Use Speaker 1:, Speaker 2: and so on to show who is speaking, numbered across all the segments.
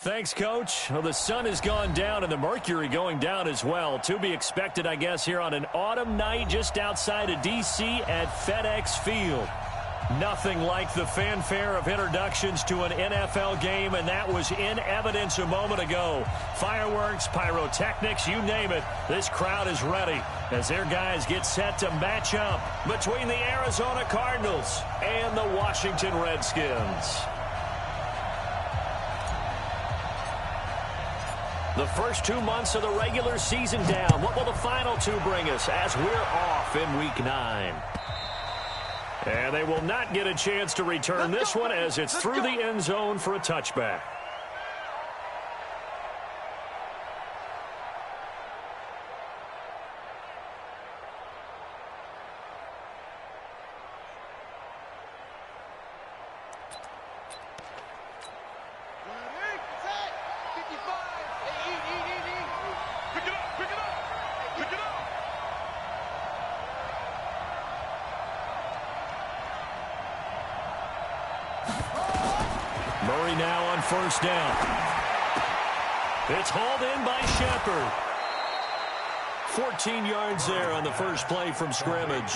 Speaker 1: Thanks, Coach. Well, the sun has gone down and the mercury going down as well. To be expected, I guess, here on an autumn night just outside of D.C. at FedEx Field. Nothing like the fanfare of introductions to an NFL game, and that was in evidence a moment ago. Fireworks, pyrotechnics, you name it. This crowd is ready as their guys get set to match up between the Arizona Cardinals and the Washington Redskins. The first 2 months of the regular season down. What will the final two bring us as we're off in Week 9? And they will not get a chance to return this one as it's through the end zone for a touchback. Murray now on first down. It's hauled in by Shepard. 14 yards there on the first play from scrimmage.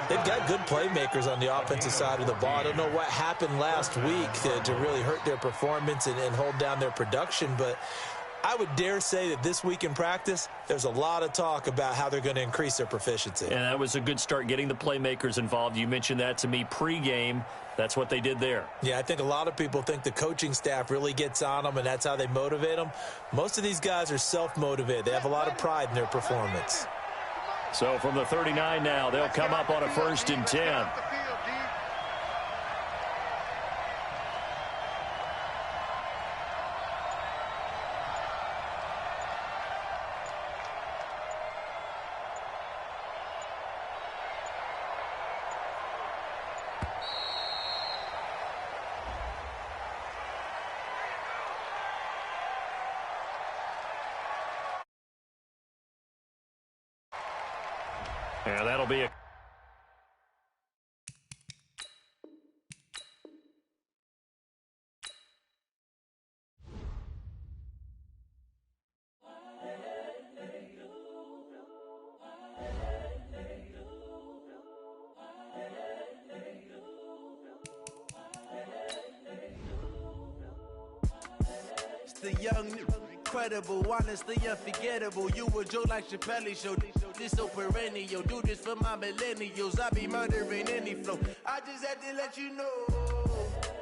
Speaker 2: They've got good playmakers on the offensive side of the ball. I don't know what happened last week to really hurt their performance and hold down their production, but I would dare say that this week in practice, there's a lot of talk about how they're going to increase their proficiency.
Speaker 1: And that was a good start, getting the playmakers involved. You mentioned that to me pregame. That's what they did there.
Speaker 2: Yeah, I think a lot of people think the coaching staff really gets on them, and that's how they motivate them. Most of these guys are self-motivated. They have a lot of pride in their performance.
Speaker 1: So from the 39 now, they'll come up on a 1st and 10. And that'll be a...
Speaker 3: It's the young, incredible, honestly unforgettable. You a joke like Chappelle Show. This so perennial. Do this for my millennials. I be murdering any flow. I just had to let you know.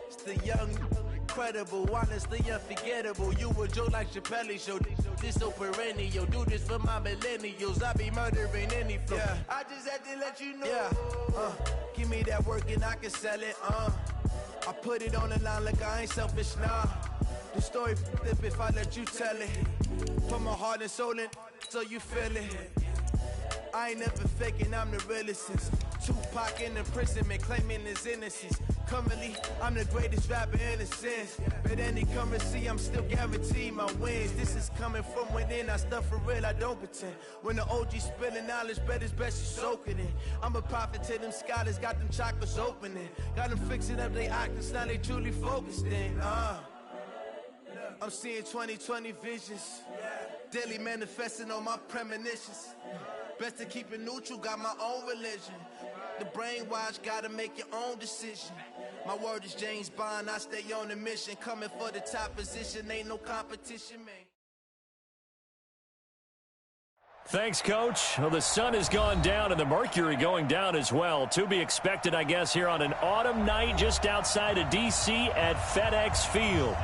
Speaker 3: It's the young, incredible, honestly unforgettable. You a joke like Chappelle Show. This so perennial. Do this for my millennials. I be murdering any flow. Yeah. I just had to let you know. Yeah. Give me that work and I can sell it. I put it on the line like I ain't selfish, nah. The story flip if I let you tell it. Put my heart and soul in so you feel it. I ain't never faking, I'm the realest since Tupac in imprisonment, claiming his innocence. Currently, I'm the greatest rapper in a sense. But any currency, I'm still guaranteed my wins. This is coming from within, I stuff for real, I don't pretend. When the OG spilling knowledge, bet it's best you soak it in. I'm a prophet to them scholars, got them chakras opening. Got them fixing up they octaves, now they truly focused in. I'm seeing 2020 visions. Daily manifesting on my premonitions. Best to keep it neutral, got my own religion. The brainwash, gotta make your own decision. My word is James Bond, I stay on the mission. Coming for the top position, ain't no competition, man.
Speaker 1: Thanks, Coach. Well, the sun has gone down and the mercury going down as well. To be expected, I guess, here on an autumn night just outside of D.C. at FedEx Field.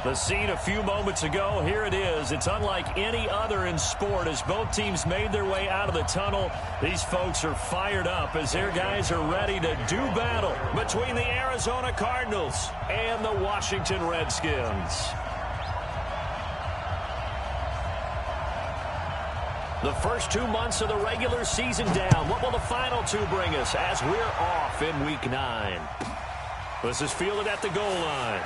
Speaker 1: The scene a few moments ago, here it is. It's unlike any other in sport as both teams made their way out of the tunnel. These folks are fired up as their guys are ready to do battle between the Arizona Cardinals and the Washington Redskins. The first 2 months of the regular season down. What will the final two bring us as we're off in Week 9? This is fielded at the goal line.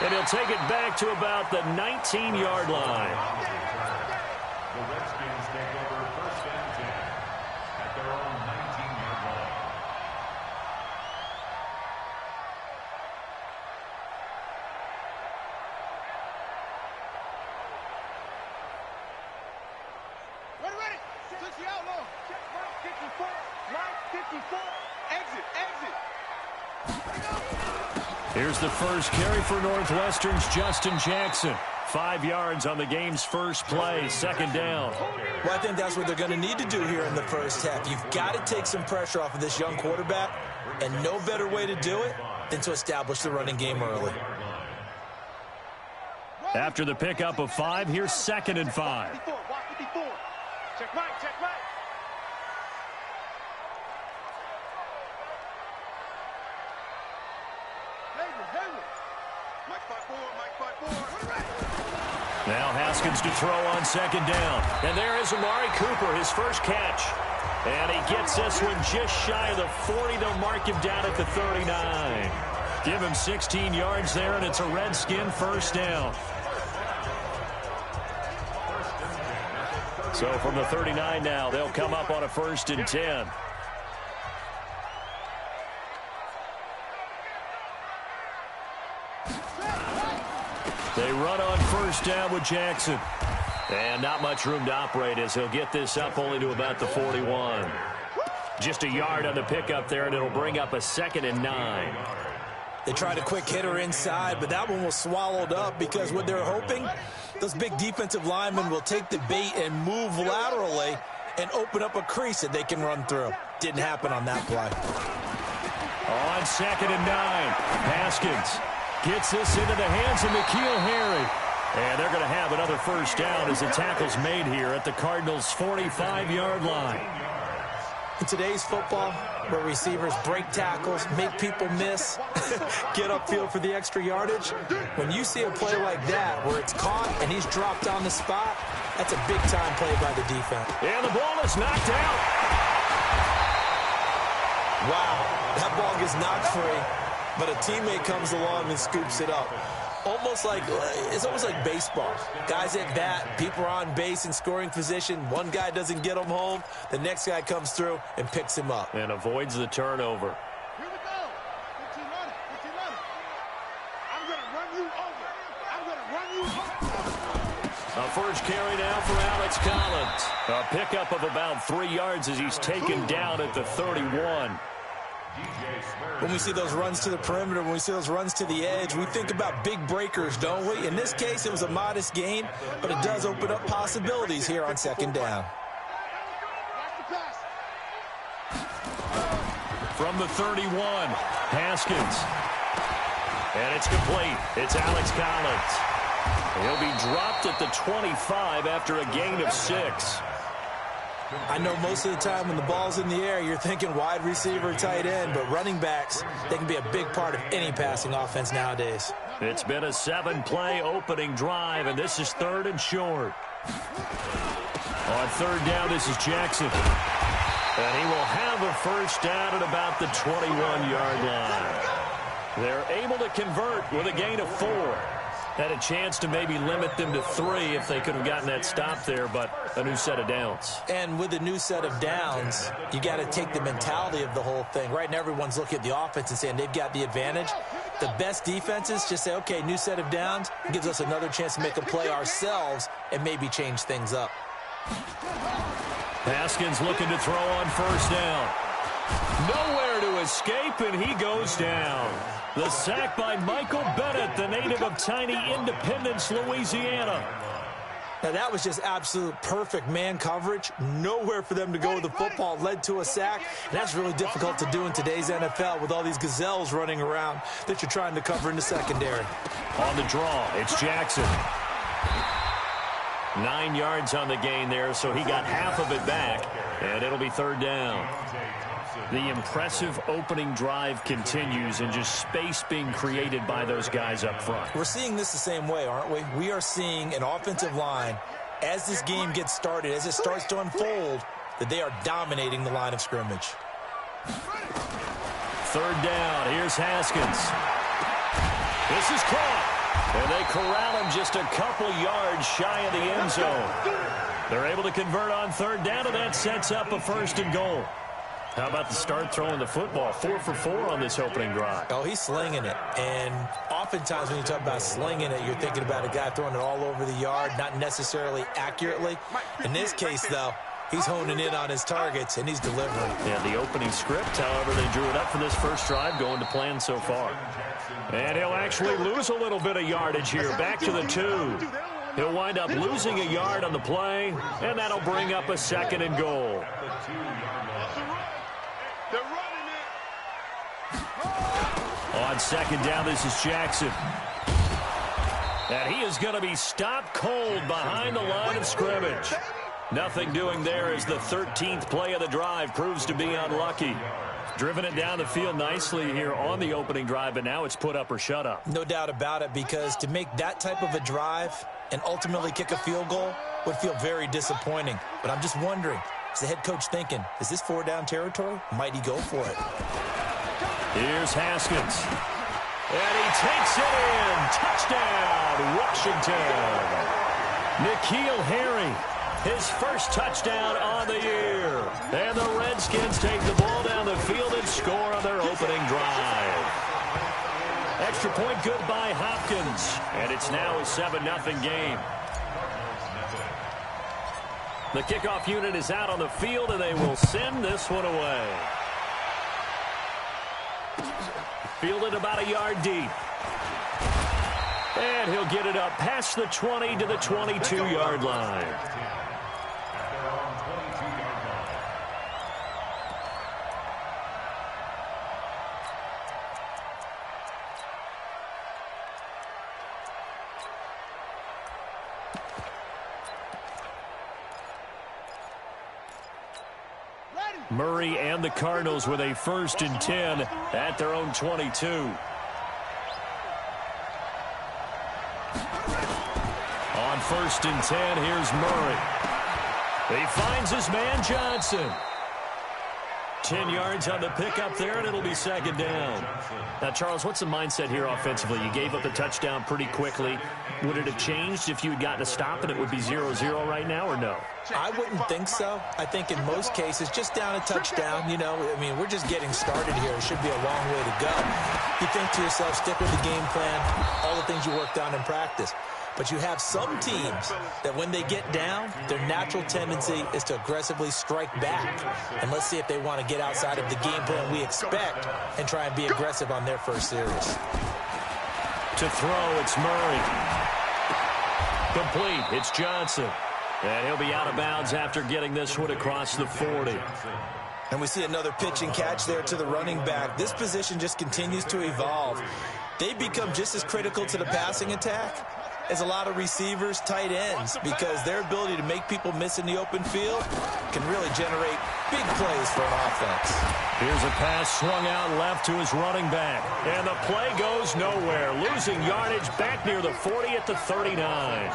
Speaker 1: And he'll take it back to about the 19-yard line.
Speaker 4: The Redskins take over 1st and 10 at their own 19-yard line.
Speaker 1: Here's the first carry for Northwestern's Justin Jackson. 5 yards on the game's first play, second down.
Speaker 2: Well, I think that's what they're going to need to do here in the first half. You've got to take some pressure off of this young quarterback, and no better way to do it than to establish the running game early.
Speaker 1: After the pickup of 5, here's 2nd and 5.
Speaker 5: Check right, check right.
Speaker 1: Now Haskins to throw on 2nd down. And there is Amari Cooper, his first catch. And he gets this one just shy of the 40. They'll mark him down at the 39. Give him 16 yards there, and it's a Redskin first down. So from the 39 now, they'll come up on a 1st and 10. They run on 1st down with Jackson. And not much room to operate as he'll get this up only to about the 41. Just a yard on the pickup there, and it'll bring up a 2nd and 9.
Speaker 2: They tried a quick hitter inside, but that one was swallowed up because what they're hoping, those big defensive linemen will take the bait and move laterally and open up a crease that they can run through. Didn't happen on that play.
Speaker 1: On 2nd and 9, Haskins gets this into the hands of N'Keal Harry. And they're going to have another 1st down as the tackle's made here at the Cardinals' 45-yard line.
Speaker 2: In today's football, where receivers break tackles, make people miss, get upfield for the extra yardage, when you see a play like that where it's caught and he's dropped on the spot, that's a big-time play by the defense.
Speaker 1: And the ball is knocked out.
Speaker 2: Wow, that ball gets knocked free, but a teammate comes along and scoops it up. It's almost like baseball. Guys at bat, people are on base in scoring position. One guy doesn't get him home. The next guy comes through and picks him up.
Speaker 1: And avoids the turnover.
Speaker 5: Here we go. 15 on it. 15 on it. I'm going to run you over. I'm going to run you over.
Speaker 1: A first carry now for Alex Collins. A pickup of about 3 yards as he's taken down at the 31.
Speaker 2: When we see those runs to the perimeter, when we see those runs to the edge, we think about big breakers, don't we? In this case, it was a modest gain, but it does open up possibilities here on 2nd down.
Speaker 1: From the 31, Haskins. And it's complete. It's Alex Collins. He'll be dropped at the 25 after a gain of 6.
Speaker 2: I know most of the time when the ball's in the air, you're thinking wide receiver, tight end, but running backs, they can be a big part of any passing offense nowadays.
Speaker 1: It's been a 7-play opening drive, and this is 3rd and short. On 3rd down, this is Jackson. And he will have a 1st down at about the 21-yard line. They're able to convert with a gain of 4. Had a chance to maybe limit them to 3 if they could have gotten that stop there, but a new set of downs.
Speaker 2: And with a new set of downs, you got to take the mentality of the whole thing. Right now, everyone's looking at the offense and saying they've got the advantage. The best defenses just say, okay, new set of downs. It gives us another chance to make a play ourselves and maybe change things up.
Speaker 1: Haskins looking to throw on 1st down. Nowhere to escape, and he goes down. The sack by Michael Bennett, the native of tiny Independence, Louisiana.
Speaker 2: Now, that was just absolute perfect man coverage. Nowhere for them to go with the football. Led to a sack. And that's really difficult to do in today's NFL with all these gazelles running around that you're trying to cover in the secondary.
Speaker 1: On the draw, it's Jackson. 9 yards on the gain there, so he got half of it back. And it'll be 3rd down. The impressive opening drive continues, and just space being created by those guys up front.
Speaker 2: We're seeing this the same way, aren't we? We are seeing an offensive line, as this game gets started, as it starts to unfold, that they are dominating the line of scrimmage.
Speaker 1: 3rd down. Here's Haskins. This is caught. And they corral him just a couple yards shy of the end zone. They're able to convert on 3rd down, and that sets up a 1st and goal. How about the start throwing the football? 4 for 4 on this opening drive.
Speaker 2: Oh, he's slinging it. And oftentimes when you talk about slinging it, you're thinking about a guy throwing it all over the yard, not necessarily accurately. In this case, though, He's honing in on his targets, and he's delivering.
Speaker 1: Yeah, the opening script, however, they drew it up for this first drive, going to plan so far. And he'll actually lose a little bit of yardage here, back to the 2. He'll wind up losing a yard on the play, and that'll bring up a 2nd and goal. On 2nd down, this is Jackson. And he is going to be stopped cold behind the line of scrimmage. Nothing doing there as the 13th play of the drive proves to be unlucky. Driven it down the field nicely here on the opening drive, but now it's put up or shut up.
Speaker 2: No doubt about it, because to make that type of a drive and ultimately kick a field goal would feel very disappointing. But I'm just wondering, is the head coach thinking, is this 4-down territory? Might he go for it?
Speaker 1: Here's Haskins. And he takes it in. Touchdown, Washington. N'Keal Harry, his first touchdown on the year. And the Redskins take the ball down the field and score on their opening drive. Extra point good by Hopkins. And it's now a 7-0 game. The kickoff unit is out on the field, and they will send this one away. Fielded about a yard deep. And he'll get it up past the 20 to the 22-yard line. Murray and the Cardinals with a 1st and 10 at their own 22. On 1st and 10, here's Murray. He finds his man Johnson. 10 yards on the pickup there, and it'll be 2nd down. Now, Charles, what's the mindset here offensively? You gave up the touchdown pretty quickly. Would it have changed if you had gotten a stop and it would be 0-0 right now, or no?
Speaker 2: I wouldn't think so. I think in most cases, just down a touchdown, I mean, we're just getting started here. It should be a long way to go. You think to yourself, stick with the game plan, all the things you worked on in practice. But you have some teams that when they get down, their natural tendency is to aggressively strike back. And let's see if they want to get outside of the game plan we expect and try and be aggressive on their first series.
Speaker 1: To throw, it's Murray. Complete, it's Johnson. And he'll be out of bounds after getting this one across the 40.
Speaker 2: And we see another pitch and catch there to the running back. This position just continues to evolve. They become just as critical to the passing attack as a lot of receivers, tight ends, because their ability to make people miss in the open field can really generate big plays for an offense.
Speaker 1: Here's a pass swung out left to his running back. And the play goes nowhere. Losing yardage back near the 40 at the 39.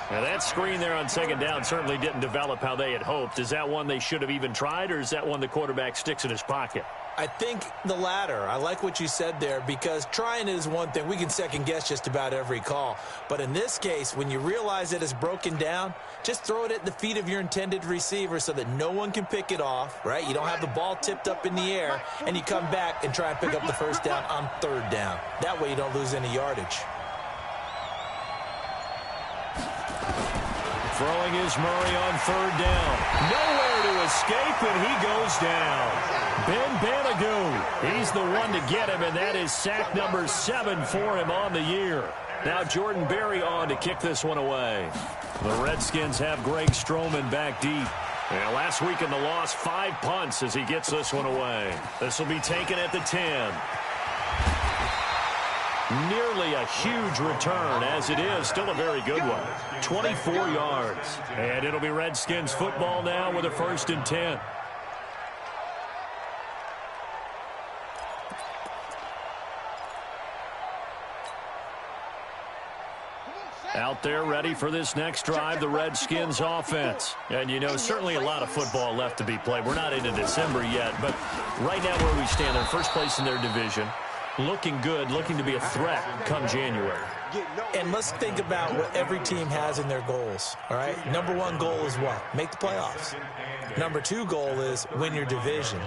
Speaker 1: Now that screen there on 2nd down certainly didn't develop how they had hoped. Is that one they should have even tried, or is that one the quarterback sticks in his pocket?
Speaker 2: I think the latter. I like what you said there, because trying it is one thing. We can second guess just about every call. But in this case, when you realize it is broken down, just throw it at the feet of your intended receiver so that no one can pick it off, right? You don't have the ball tipped up in the air, and you come back and try and pick up the 1st down on 3rd down. That way you don't lose any yardage.
Speaker 1: Throwing is Murray on 3rd down. Nowhere to escape, and he goes down. Ben Banagou, he's the one to get him, and that is sack number 7 for him on the year. Now Jordan Berry on to kick this one away. The Redskins have Greg Stroman back deep. And last week in the loss, 5 punts as he gets this one away. This will be taken at the 10. Nearly a huge return, as it is still a very good one. 24 yards. And it'll be Redskins football now with a 1st and 10. Out there ready for this next drive, the Redskins offense. And, certainly a lot of football left to be played. We're not into December yet, but right now where we stand, they're first place in their division. Looking good, looking to be a threat come January.
Speaker 2: And let's think about what every team has in their goals, all right? Number 1 goal is what? Make the playoffs. Number 2 goal is win your division.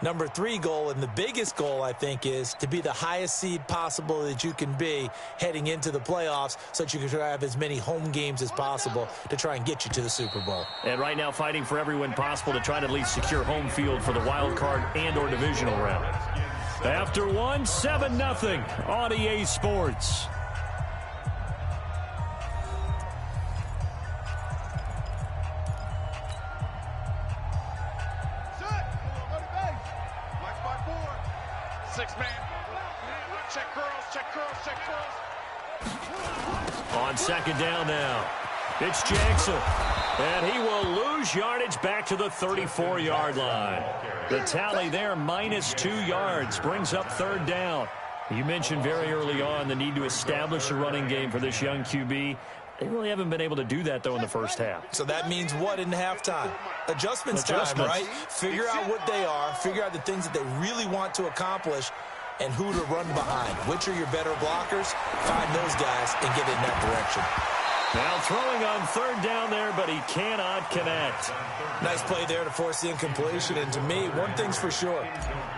Speaker 2: Number 3 goal, and the biggest goal, I think, is to be the highest seed possible that you can be heading into the playoffs so that you can try to have as many home games as possible to try and get you to the Super Bowl.
Speaker 1: And right now fighting for every win possible to try to at least secure home field for the wild card and or divisional round. After one, 7-0 on EA Sports. On second down now, it's Jackson, and he will lose yardage back to the 34-yard line. The tally there, -2 yards, brings up third down. You mentioned very early on the need to establish a running game for this young QB. They really haven't been able to do that, though, in the first half.
Speaker 2: So that means what in halftime? Adjustments time, right? Figure out what they are, figure out the things that they really want to accomplish, and who to run behind. Which are your better blockers? Find those guys and get in that direction.
Speaker 1: Now throwing on third down there, but he cannot connect.
Speaker 2: Nice play there to force the incompletion. And to me, one thing's for sure.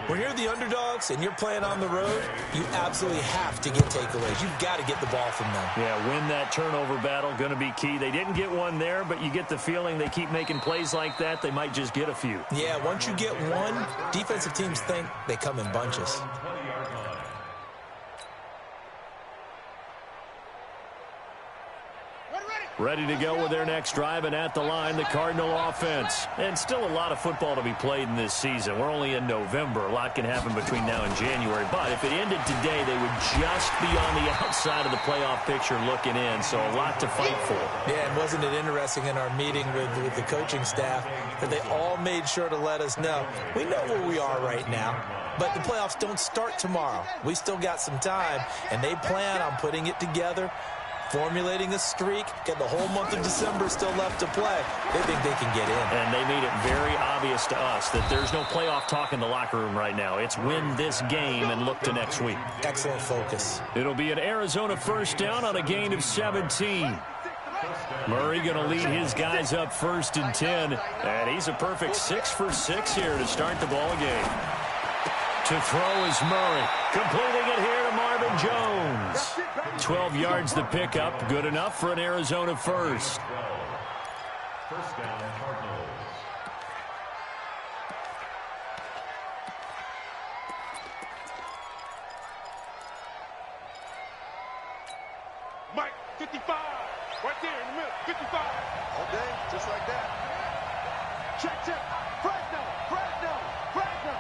Speaker 2: When you're the underdogs and you're playing on the road, you absolutely have to get takeaways. You've got to get the ball from them.
Speaker 1: Yeah, win that turnover battle, going to be key. They didn't get one there, but you get the feeling they keep making plays like that, they might just get a few.
Speaker 2: Yeah, once you get one, defensive teams think they come in bunches.
Speaker 1: Ready to go with their next drive, and at the line, the Cardinal offense. And still a lot of football to be played in this season. We're only in November. A lot can happen between now and January. But if it ended today, they would just be on the outside of the playoff picture looking in. So a lot to fight for.
Speaker 2: Yeah, and wasn't it interesting in our meeting with the coaching staff that they all made sure to let us know, we know where we are right now, but the playoffs don't start tomorrow. We still got some time, and they plan on putting it together, formulating a streak, get the whole month of December still left to play. They think they can get in.
Speaker 1: And they made it very obvious to us that there's no playoff talk in the locker room right now. It's win this game and look to next week.
Speaker 2: Excellent focus.
Speaker 1: It'll be an Arizona first down on a gain of 17. Murray going to lead his guys up 1st and 10. And he's a perfect 6 for 6 here to start the ball game. To throw is Murray. Completing it here to Marvin Jones. 12 yards the pickup. Good enough for an Arizona first.
Speaker 4: First down, Cardinals.
Speaker 5: Mike, 55. Right there in the middle. 55. All day, just like that. Check, check. Fresno, Fresno, Fresno.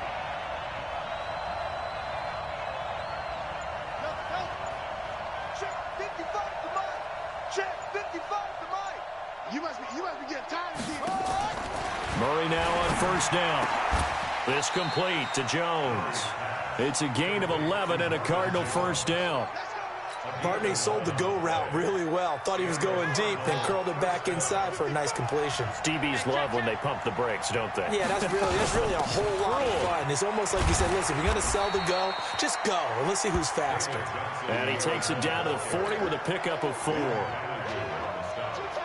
Speaker 5: Check 55 to Mike. Check 55 to Mike. You must be getting tired of here.
Speaker 1: Murray now on first down. This complete to Jones. It's a gain of 11 and a Cardinal first down.
Speaker 2: Bartney sold the go route really well. Thought he was going deep, then curled it back inside for a nice completion.
Speaker 1: DBs love when they pump the brakes, don't they?
Speaker 2: Yeah, that's really a whole lot of fun. It's almost like you said, listen, if you're going to sell the go, just go, and let's see who's faster.
Speaker 1: And he takes it down to the 40 with a pickup of 4.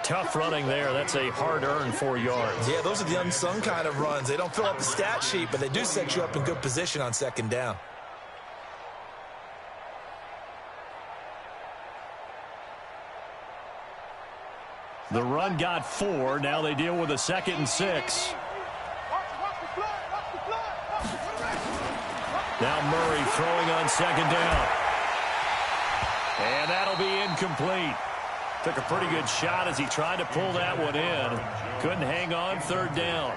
Speaker 1: Tough running there. That's a hard-earned 4 yards.
Speaker 2: Yeah, those are the unsung kind of runs. They don't fill up the stat sheet, but they do set you up in good position on second down.
Speaker 1: The run got 4. Now they deal with a 2nd and 6. Now Murray throwing on second down. And that'll be incomplete. Took a pretty good shot as he tried to pull that one in. Couldn't hang on, third down.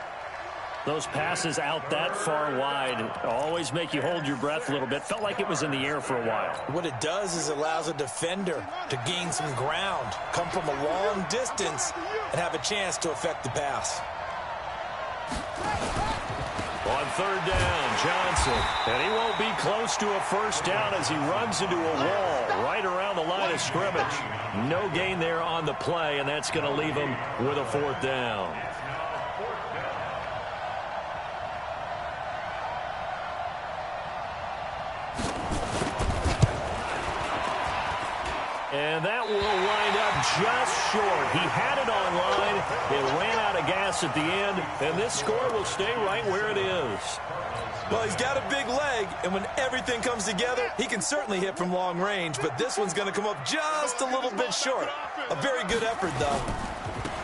Speaker 1: Those passes out that far wide always make you hold your breath a little bit. Felt like it was in the air for a while.
Speaker 2: What it does is it allows a defender to gain some ground, come from a long distance, and have a chance to affect the pass.
Speaker 1: On third down, Johnson. And he won't be close to a first down as he runs into a wall right around the line of scrimmage. No gain there on the play, and that's going to leave him with a 4th down. And that will wind up just short. He had it on line. It ran out of gas at the end, and this score will stay right where it is.
Speaker 2: Well, he's got a big leg, and when everything comes together, he can certainly hit from long range, but this one's going to come up just a little bit short. A very good effort, though.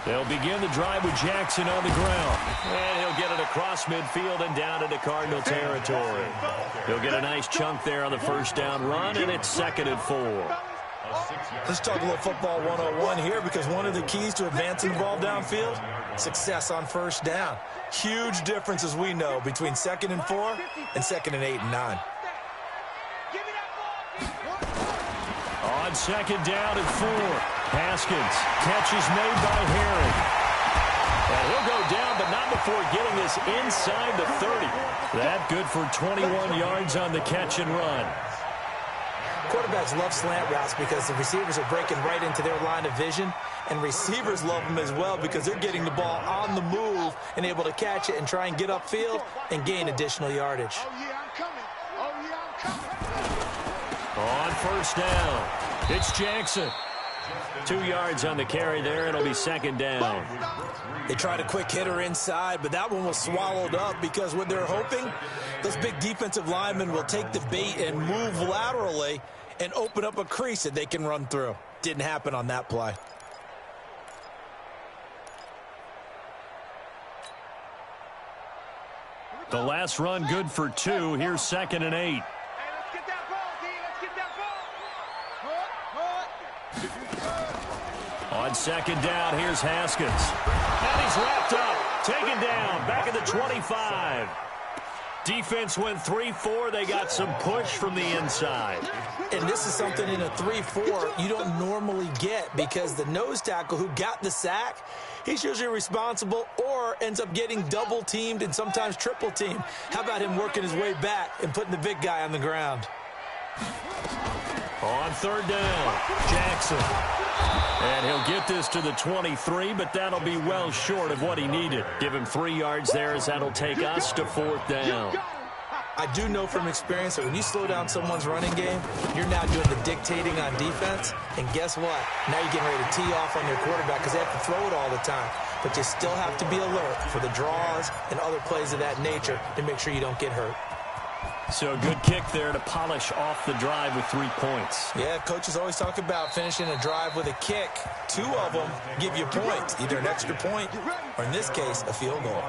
Speaker 1: They'll begin the drive with Jackson on the ground. And he'll get it across midfield and down into Cardinal territory. He'll get a nice chunk there on the first down run, and it's 2nd and 4.
Speaker 2: Let's talk a little football 101 here, because one of the keys to advancing the ball downfield, success on first down. Huge difference, as we know, between 2nd and 4 and 2nd and 8 and 9.
Speaker 1: On 2nd down and 4, Haskins. Catch is made by Herring. And he'll go down, but not before getting this inside the 30. That good for 21 yards on the catch and run.
Speaker 2: Quarterbacks love slant routes because the receivers are breaking right into their line of vision, and receivers love them as well because they're getting the ball on the move and able to catch it and try and get upfield and gain additional yardage.
Speaker 5: Oh, yeah, I'm coming. Oh, yeah, I'm coming.
Speaker 1: On first down, it's Jackson. 2 yards on the carry there. It'll be 2nd down.
Speaker 2: They tried a quick hitter inside, but that one was swallowed up because what they're hoping, those big defensive linemen will take the bait and move laterally and open up a crease that they can run through. Didn't happen on that play.
Speaker 1: The last run good for 2. Here's 2nd and 8.
Speaker 5: Hey, let's get that ball, D. Let's get that ball.
Speaker 1: On 2nd down, here's Haskins. And he's wrapped up. Taken down. Back at the 25. Defense went 3-4. They got some push from the inside.
Speaker 2: And this is something in a 3-4 you don't normally get because the nose tackle who got the sack, he's usually responsible or ends up getting double-teamed and sometimes triple-teamed. How about him working his way back and putting the big guy on the ground?
Speaker 1: On 3rd down, Jackson. And he'll get this to the 23, but that'll be well short of what he needed. Give him 3 yards there as that'll take us to 4th down.
Speaker 2: I do know from experience that when you slow down someone's running game, you're now doing the dictating on defense. And guess what? Now you're getting ready to tee off on your quarterback because they have to throw it all the time. But you still have to be alert for the draws and other plays of that nature to make sure you don't get hurt.
Speaker 1: So a good kick there to polish off the drive with 3 points.
Speaker 2: Yeah, coaches always talk about finishing a drive with a kick. 2 of them give you points, either an extra point or, in this case, a field goal.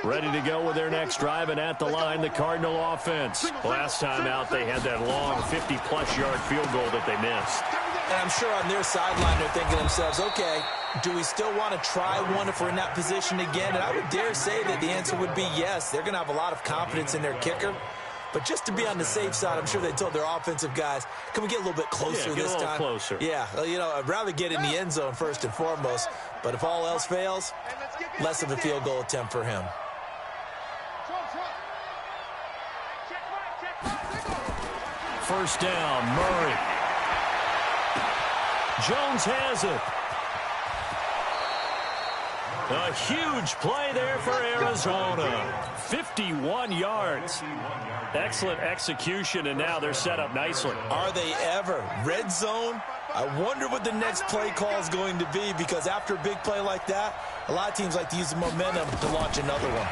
Speaker 1: Ready to go with their next drive, and at the line, the Cardinal offense. Last time out, they had that long 50-plus yard field goal that they missed.
Speaker 2: And I'm sure on their sideline, they're thinking to themselves, okay, do we still want to try one if we're in that position again? And I would dare say that the answer would be yes. They're going to have a lot of confidence in their kicker. But just to be on the safe side, I'm sure they told their offensive guys, can we get a little bit closer this time?
Speaker 1: Get a little closer.
Speaker 2: Yeah, you know, I'd rather get in the end zone first and foremost. But if all else fails, less of a field goal attempt for him.
Speaker 1: First down, Murray. Jones has it. A huge play there for Arizona. 51 yards. Excellent execution, and now they're set up nicely.
Speaker 2: Are they ever? Red zone? I wonder what the next play call is going to be, because after a big play like that, a lot of teams like to use the momentum to launch another one.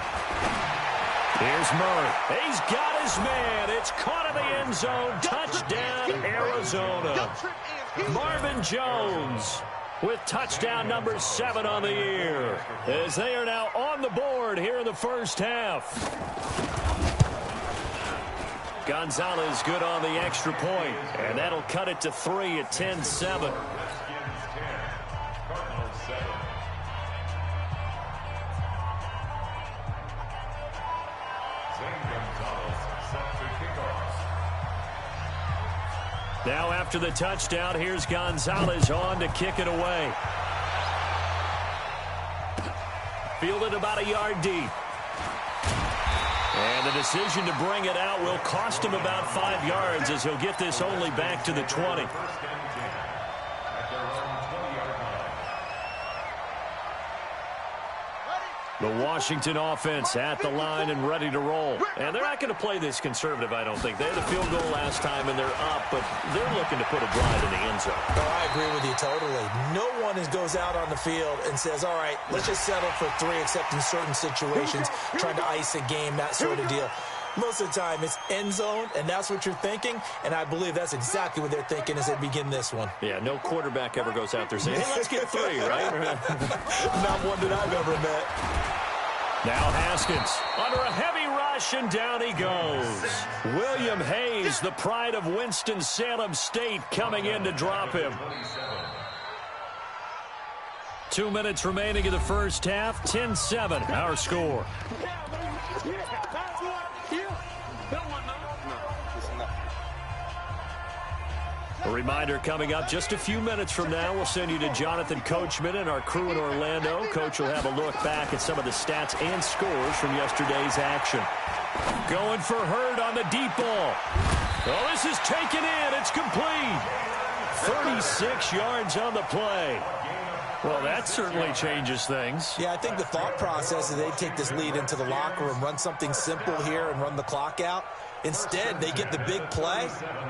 Speaker 1: Here's Murray. He's got his man. It's caught in the end zone. Touchdown, Arizona. Marvin Jones with touchdown number 7 on the year, as they are now on the board here in the first half. Gonzalez good on the extra point, and that'll cut it to 3 at 10-7. Now after the touchdown, here's Gonzalez on to kick it away. Fielded about a yard deep. And the decision to bring it out will cost him about 5 yards, as he'll get this only back to the 20. Washington offense at the line and ready to roll. And they're not going to play this conservative, I don't think. They had a field goal last time, and they're up, but they're looking to put a drive in the end zone.
Speaker 2: Oh, I agree with you totally. No one goes out on the field and says, all right, let's just settle for 3, except in certain situations, trying to ice a game, that sort of deal. Most of the time, it's end zone, and that's what you're thinking, and I believe that's exactly what they're thinking as they begin this one.
Speaker 1: Yeah, no quarterback ever goes out there saying, hey, let's get 3, right?
Speaker 2: Not one that I've ever met.
Speaker 1: Now Haskins under a heavy rush, and down he goes. William Hayes, the pride of Winston-Salem State, coming in to drop him. 2 minutes remaining in the first half, 10-7, our score. A reminder coming up just a few minutes from now, we'll send you to Jonathan Coachman and our crew in Orlando. Coach will have a look back at some of the stats and scores from yesterday's action. Going for Hurd on the deep ball. Oh, this is taken in. It's complete. 36 yards on the play. Well, that certainly changes things.
Speaker 2: Yeah, I think the thought process is they take this lead into the locker room, run something simple here and run the clock out. Instead, they get the big play.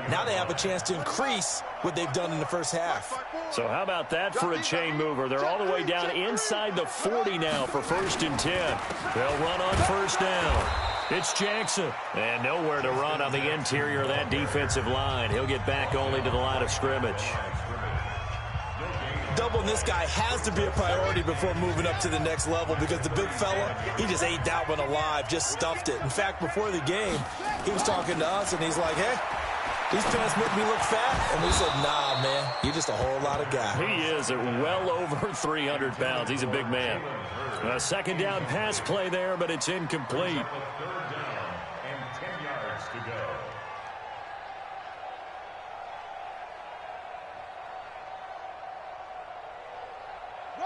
Speaker 2: Now they have a chance to increase what they've done in the first half.
Speaker 1: So how about that for a chain mover? They're all the way down inside the 40 now for 1st and 10. They'll run on 1st down. It's Jackson. And nowhere to run on the interior of that defensive line. He'll get back only to the line of scrimmage.
Speaker 2: Doubling this guy has to be a priority before moving up to the next level, because the big fella, he just ate that one alive, just stuffed it. In fact, before the game, he was talking to us, and he's like, hey, these pants make me look fat. And we said, nah, man, you're just a whole lot of guy.
Speaker 1: He is at well over 300 pounds. He's a big man. A 2nd down pass play there, but it's incomplete.
Speaker 4: 3rd down and 10 yards to go.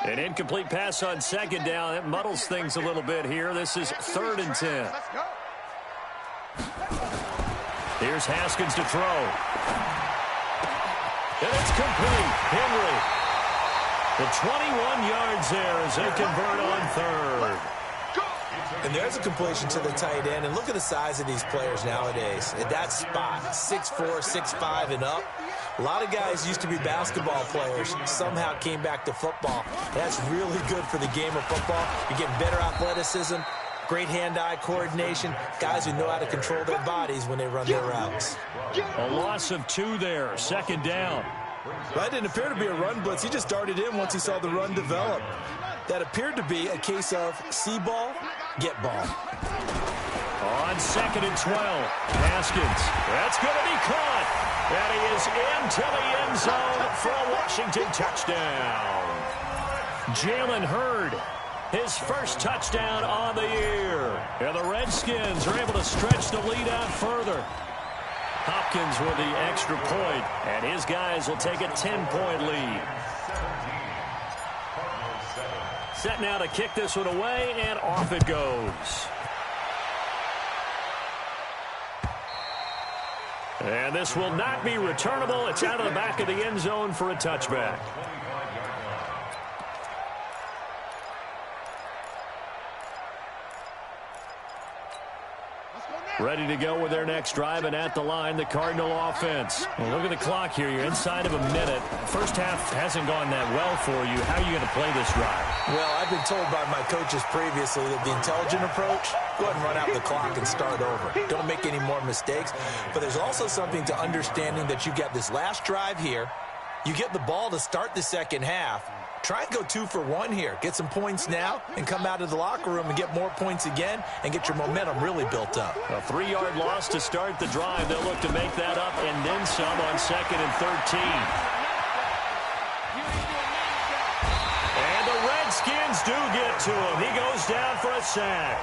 Speaker 1: An incomplete pass on 2nd down. It muddles things a little bit here. This is 3rd and 10. Here's Haskins to throw. And it's complete. Henry. The 21 yards there as they convert on 3rd.
Speaker 2: And there's a completion to the tight end. And look at the size of these players nowadays. At that spot, 6'4", 6'5", and up. A lot of guys used to be basketball players, somehow came back to football. That's really good for the game of football. You're getting better athleticism, great hand-eye coordination, guys who know how to control their bodies when they run their routes.
Speaker 1: A loss of 2 there, 2nd down.
Speaker 2: That didn't appear to be a run blitz. He just darted in once he saw the run develop. That appeared to be a case of see ball, get ball.
Speaker 1: On 2nd and 12, Haskins. That's going to be caught. And he is into the end zone for a Washington touchdown. Jalen Hurd, his first touchdown on the year. And the Redskins are able to stretch the lead out further. Hopkins with the extra point, and his guys will take a 10-point lead. Set now to kick this one away, and off it goes. And this will not be returnable. It's out of the back of the end zone for a touchback. Ready to go with their next drive, and at the line, the Cardinal offense. Well, look at the clock here. You're inside of a minute. First half hasn't gone that well for you. How are you going to play this drive?
Speaker 2: Well, I've been told by my coaches previously that the intelligent approach, go ahead and run out the clock and start over. Don't make any more mistakes. But there's also something to understanding that you got this last drive here. You get the ball to start the second half. Try and go 2 for 1 here. Get some points now and come out of the locker room and get more points again and get your momentum really built up.
Speaker 1: A 3-yard loss to start the drive. They'll look to make that up and then some on 2nd and 13. And the Redskins do get to him. He goes down for a sack.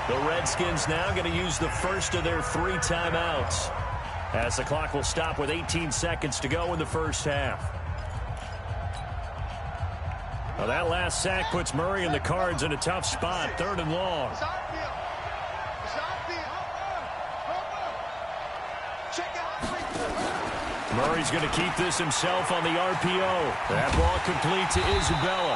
Speaker 1: The Redskins now going to use the first of their 3 timeouts, as the clock will stop with 18 seconds to go in the first half. Well, that last sack puts Murray and the Cards in a tough spot, 3rd and long. Murray's going to keep this himself on the RPO. That ball complete to Isabella.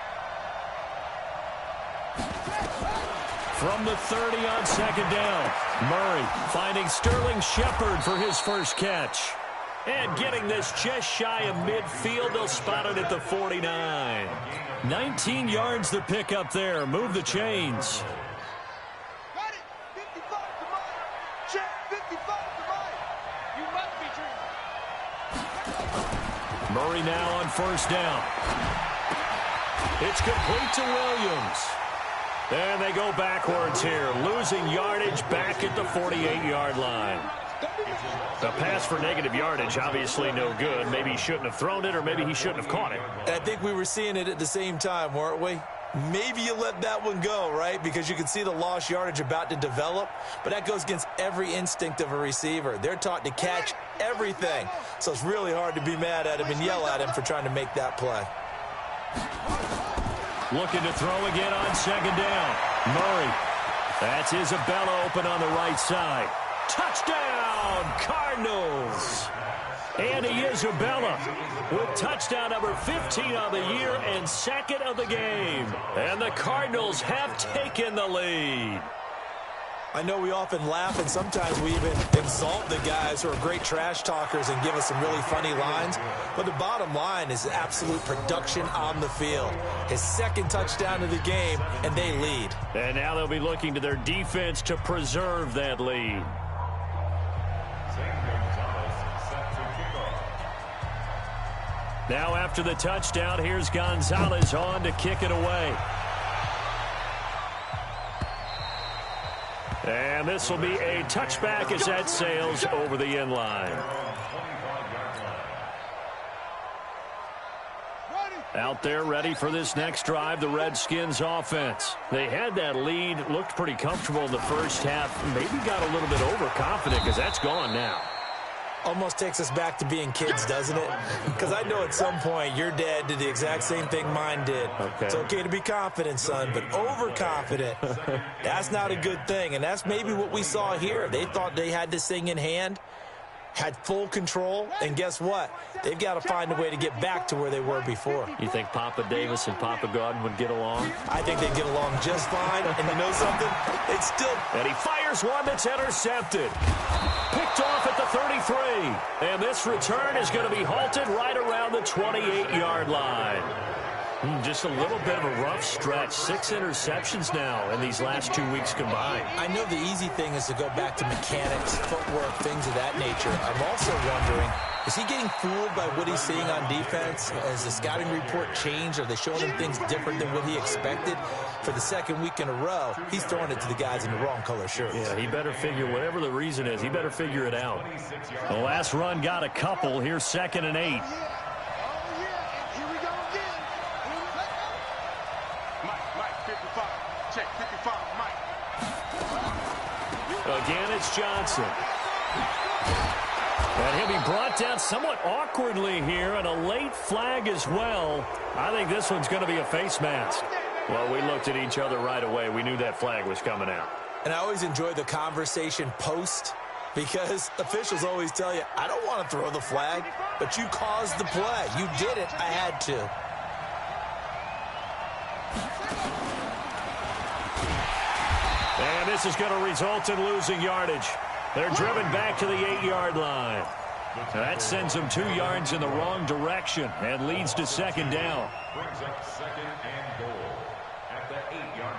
Speaker 1: from the 30 on second down. Murray finding Sterling Shepard for his first catch. And getting this just shy of midfield, they'll spot it at the 49. 19 yards the pick up there. Move the chains.
Speaker 5: Got it. 55 to Mike. Check. 55 to Mike. You must be dreaming.
Speaker 1: Murray now on first down. It's complete to Williams. And they go backwards here, losing yardage back at the 48-yard line. The pass for negative yardage, obviously no good. Maybe he shouldn't have thrown it, or maybe he shouldn't have caught it.
Speaker 2: And I think we were seeing it at the same time, weren't we? Maybe you let that one go, right? Because you can see the lost yardage about to develop. But that goes against every instinct of a receiver. They're taught to catch everything. So it's really hard to be mad at him and yell at him for trying to make that play.
Speaker 1: Looking to throw again on second down. Murray. That's Isabella open on the right side. Touchdown, Cardinals. Andy Isabella with touchdown number 15 on the year and second of the game. And the Cardinals have taken the lead.
Speaker 2: I know we often laugh and sometimes we even insult the guys who are great trash talkers and give us some really funny lines. But the bottom line is absolute production on the field. His second touchdown of the game, and they lead.
Speaker 1: And now they'll be looking to their defense to preserve that lead. Now after the touchdown, here's Gonzalez on to kick it away. And this will be a touchback as that sails over the end line. Out there ready for this next drive, the Redskins offense. They had that lead, looked pretty comfortable in the first half, maybe got a little bit overconfident because that's gone now.
Speaker 2: Almost takes us back to being kids, doesn't it? Because I know at some point your dad did the exact same thing mine did.
Speaker 1: Okay.
Speaker 2: It's okay to be confident, son, but overconfident, that's not a good thing. And that's maybe what we saw here. They thought they had this thing in hand, had full control, and guess what? They've got to find a way to get back to where they were before.
Speaker 1: You think Papa Davis and Papa Godwin would get along?
Speaker 2: I think they'd get along just fine, and you know something? They'd still...
Speaker 1: And he fires one that's intercepted. Picked off at the 33. And this return is going to be halted right around the 28-yard line. Just a little bit of a rough stretch. 6 interceptions now in these last 2 weeks combined.
Speaker 2: I know the easy thing is to go back to mechanics, footwork, things of that nature. I'm also wondering, is he getting fooled by what he's seeing on defense? Has the scouting report changed? Are they showing him things different than what he expected? For the second week in a row, he's throwing it to the guys in the wrong color shirts.
Speaker 1: Yeah, he better figure, whatever the reason is, he better figure it out. The last run got a couple. Here's 2nd and 8. Again, it's Johnson. And he'll be brought down somewhat awkwardly here, and a late flag as well. I think this one's going to be a face mask. Well, we looked at each other right away. We knew that flag was coming out.
Speaker 2: And I always enjoy the conversation post, because officials always tell you, I don't want to throw the flag, but you caused the play. You did it. I had to.
Speaker 1: And this is going to result in losing yardage. They're driven back to the 8-yard line. That sends them 2 yards in the wrong direction and leads to 2nd down.
Speaker 4: Brings up 2nd and goal at the 8-yard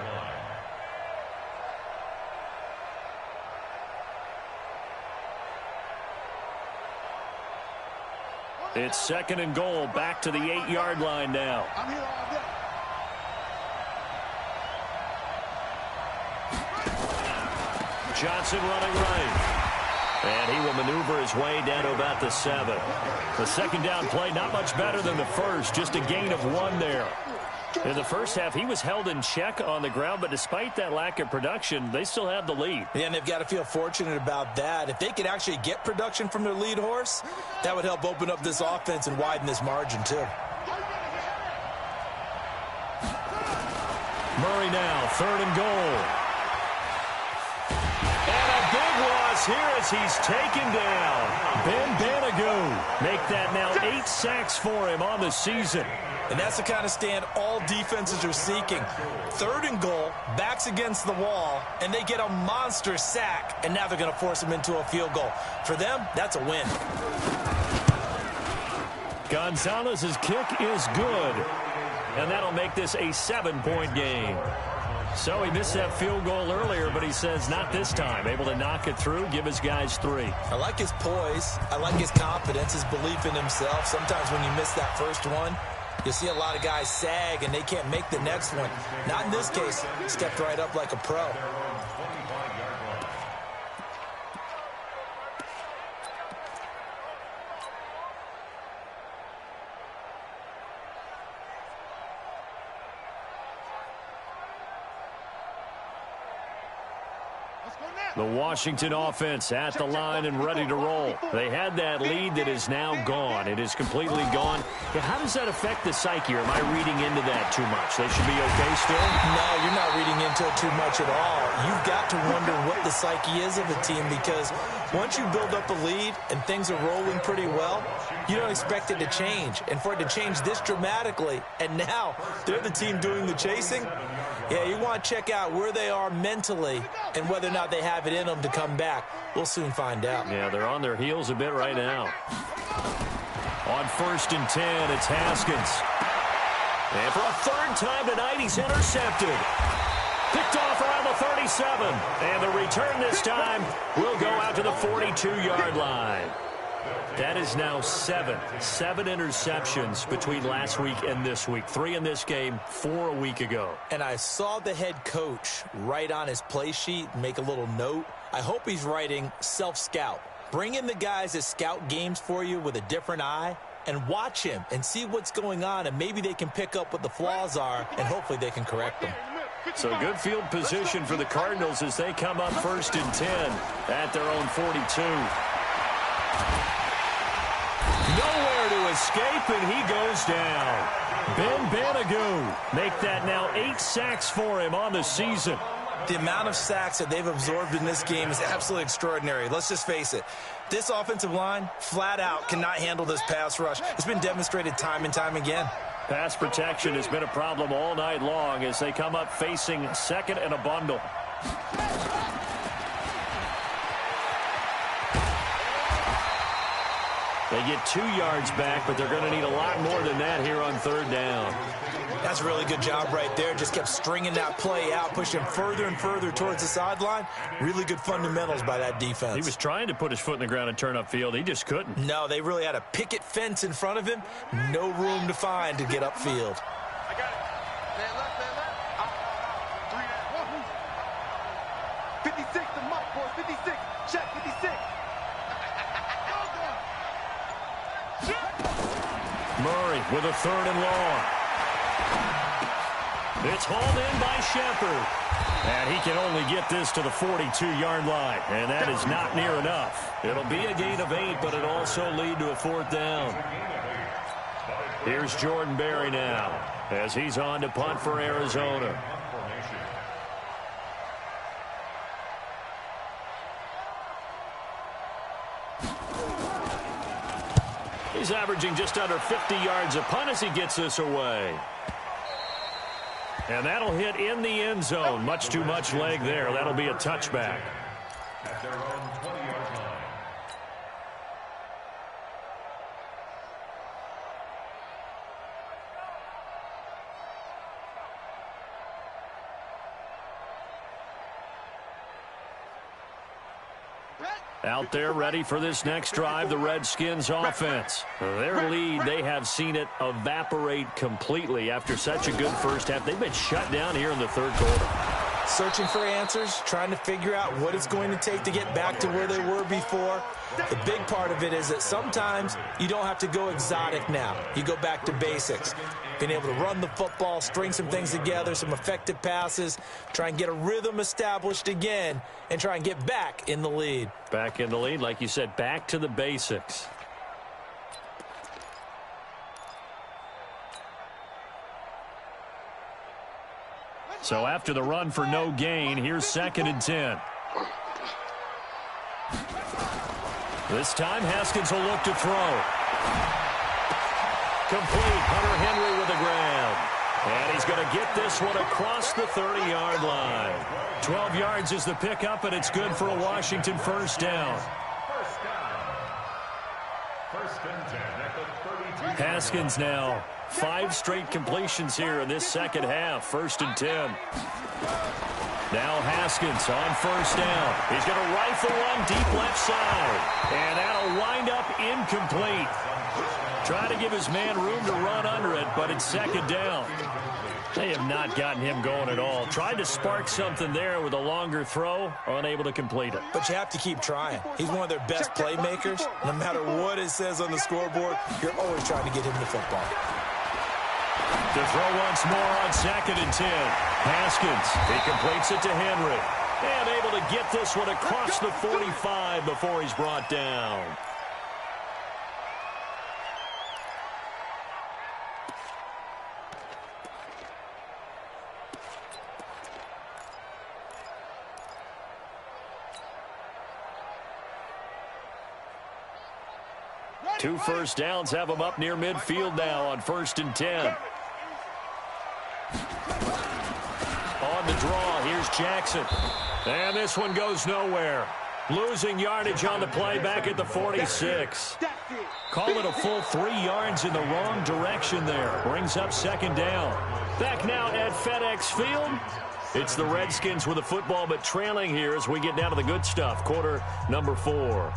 Speaker 4: line.
Speaker 1: It's 2nd and goal, back to the 8-yard line now.
Speaker 5: I'm here all day.
Speaker 1: Johnson running right. And he will maneuver his way down to about the 7. The 2nd down play, not much better than the first, just a gain of 1 there. In the first half, he was held in check on the ground, but despite that lack of production, they still have the lead.
Speaker 2: Yeah, and they've got to feel fortunate about that. If they could actually get production from their lead horse, that would help open up this offense and widen this margin, too.
Speaker 1: Murray now, 3rd and goal. And a big loss is here as he's taken down. Ben Banagoo make that now 8 sacks for him on the season.
Speaker 2: And that's the kind of stand all defenses are seeking. 3rd and goal, backs against the wall, and they get a monster sack, and now they're going to force him into a field goal. For them, that's a win.
Speaker 1: Gonzalez's kick is good, and that'll make this a 7-point game. So he missed that field goal earlier, but he says not this time. Able to knock it through, give his guys 3.
Speaker 2: I like his poise. I like his confidence, his belief in himself. Sometimes when you miss that first one, you see a lot of guys sag and they can't make the next one. Not in this case. Stepped right up like a pro.
Speaker 1: The Washington offense at the line and ready to roll. They had that lead that is now gone. It is completely gone. How does that affect the psyche? Or am I reading into that too much? They should be okay still?
Speaker 2: No, you're not reading into it too much at all. You've got to wonder what the psyche is of a team, because once you build up a lead and things are rolling pretty well, you don't expect it to change. And for it to change this dramatically, and now they're the team doing the chasing, yeah, you want to check out where they are mentally and whether or not they have it in them to come back. We'll soon find out.
Speaker 1: Yeah, they're on their heels a bit right now. On 1st and 10, it's Haskins. And for a 3rd time tonight, he's intercepted. Picked off around the 37. And the return this time will go out to the 42-yard line. That is now 7 interceptions between last week and this week. 3 in this game, 4 a week ago.
Speaker 2: And I saw the head coach write on his play sheet, make a little note. I hope he's writing self-scout. Bring in the guys that scout games for you with a different eye and watch him and see what's going on, and maybe they can pick up what the flaws are, and hopefully they can correct them.
Speaker 1: So good field position for the Cardinals as they come up 1st and 10 at their own 42. Nowhere to escape, and he goes down. Ben Banagoo make that now 8 sacks for him on the season.
Speaker 2: The amount of sacks that they've absorbed in this game is absolutely extraordinary. Let's just face it. This offensive line, flat out, cannot handle this pass rush. It's been demonstrated time and time again.
Speaker 1: Pass protection has been a problem all night long as they come up facing 2nd and a bundle. They get 2 yards back, but they're going to need a lot more than that here on 3rd down.
Speaker 2: That's a really good job right there. Just kept stringing that play out, pushing further and further towards the sideline. Really good fundamentals by that defense.
Speaker 1: He was trying to put his foot in the ground and turn upfield. He just couldn't.
Speaker 2: No, they really had a picket fence in front of him. No room to find to get upfield.
Speaker 5: I got it. Man left, man left. 3 and 56 to Mike, boys. 56. Check, 56.
Speaker 1: Murray with a 3rd and long. It's hauled in by Shepard. And he can only get this to the 42-yard line. And that is not near enough. It'll be a gain of 8, but it'll also lead to a 4th down. Here's Jordan Berry now as he's on to punt for Arizona. He's averaging just under 50 yards a punt as he gets this away. And that'll hit in the end zone. Much too much leg there. That'll be a touchback.
Speaker 4: At their own 20-yard line.
Speaker 1: Out there ready for this next drive, the Redskins offense. Their lead, they have seen it evaporate completely after such a good first half. They've been shut down here in the 3rd quarter.
Speaker 2: Searching for answers, trying to figure out what it's going to take to get back to where they were before. The big part of it is that sometimes you don't have to go exotic now. You go back to basics. Being able to run the football, string some things together, some effective passes, try and get a rhythm established again, and try and get back in the lead.
Speaker 1: Back in the lead, like you said, back to the basics. So after the run for no gain, here's 2nd and 10. This time, Haskins will look to throw. Complete. Hunter Henry with a grab. And he's going to get this one across the 30-yard line. 12 yards is the pickup, and it's good for a Washington first down. Haskins now. 5 straight completions here in this second half. 1st and 10. Now Haskins on first down. He's going to rifle one deep left side. And that'll wind up incomplete. Try to give his man room to run under it, but it's 2nd down. They have not gotten him going at all. Tried to spark something there with a longer throw, unable to complete it.
Speaker 2: But you have to keep trying. He's one of their best playmakers. No matter what it says on the scoreboard, you're always trying to get him the football.
Speaker 1: To throw once more on 2nd and 10. Haskins, he completes it to Henry. And able to get this one across the 45 before he's brought down. Two first downs have him up near midfield now on 1st and 10. On the draw, here's Jackson. And this one goes nowhere. Losing yardage on the play back at the 46. Call it a full 3 yards in the wrong direction there. Brings up 2nd down. Back now at FedEx Field. It's the Redskins with the football, but trailing here as we get down to the good stuff. Quarter number 4.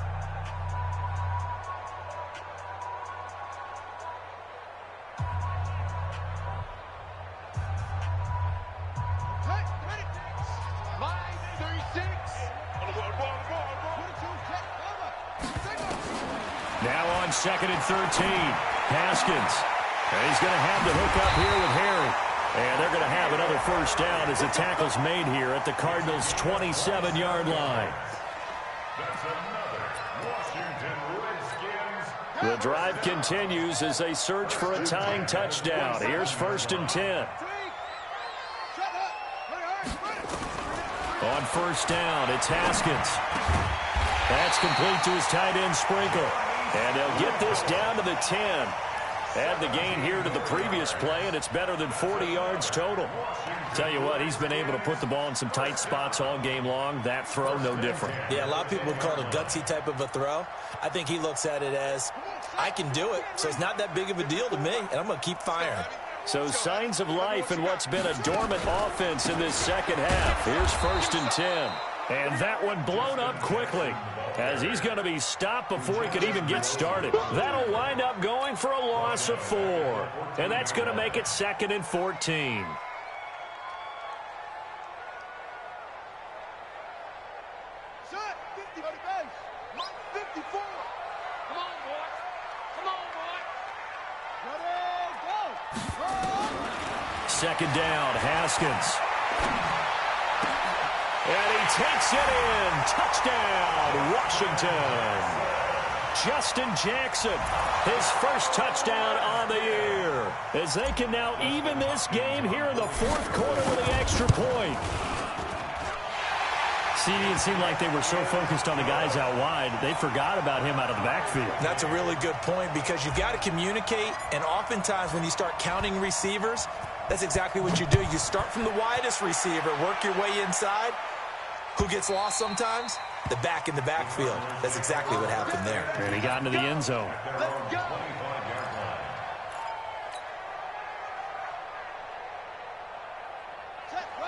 Speaker 1: Now on 2nd and 13. Haskins. And he's going to have the hook up here with Harry. And they're going to have another first down as the tackle's made here at the Cardinals' 27-yard line. The drive continues as they search for a tying touchdown. Here's 1st and 10. On first down, it's Haskins. That's complete to his tight end, Sprinkle. And they'll get this down to the 10. Add the gain here to the previous play, and it's better than 40 yards total. Tell you what, he's been able to put the ball in some tight spots all game long. That throw, no different. Yeah, a lot of people would call it a gutsy type of a throw. I think he looks at it as, I can do it, so it's not that big of a deal to me, and I'm going to keep firing. So signs of life in what's been a dormant offense in this second half. Here's 1st and 10. And that one blown up quickly as he's going to be stopped before he could even get started. That'll wind up going for a loss of 4. And that's going to make it 2nd and 14.
Speaker 5: Set, 50 for the bench. 54. Come on, boy. Come on, boy. Ready, go.
Speaker 1: 2nd down, Haskins. And he takes it in. Touchdown, Washington. Justin Jackson, his first touchdown on the year. As they can now even this game here in the 4th quarter with an extra point. See, it seemed like they were so focused on the guys out wide, they forgot about him out of the backfield.
Speaker 2: That's a really good point because you've got to communicate, and oftentimes when you start counting receivers, that's exactly what you do. You start from the widest receiver, work your way inside. Who gets lost sometimes? The back in the backfield. That's exactly what happened there.
Speaker 1: And he got into the end zone.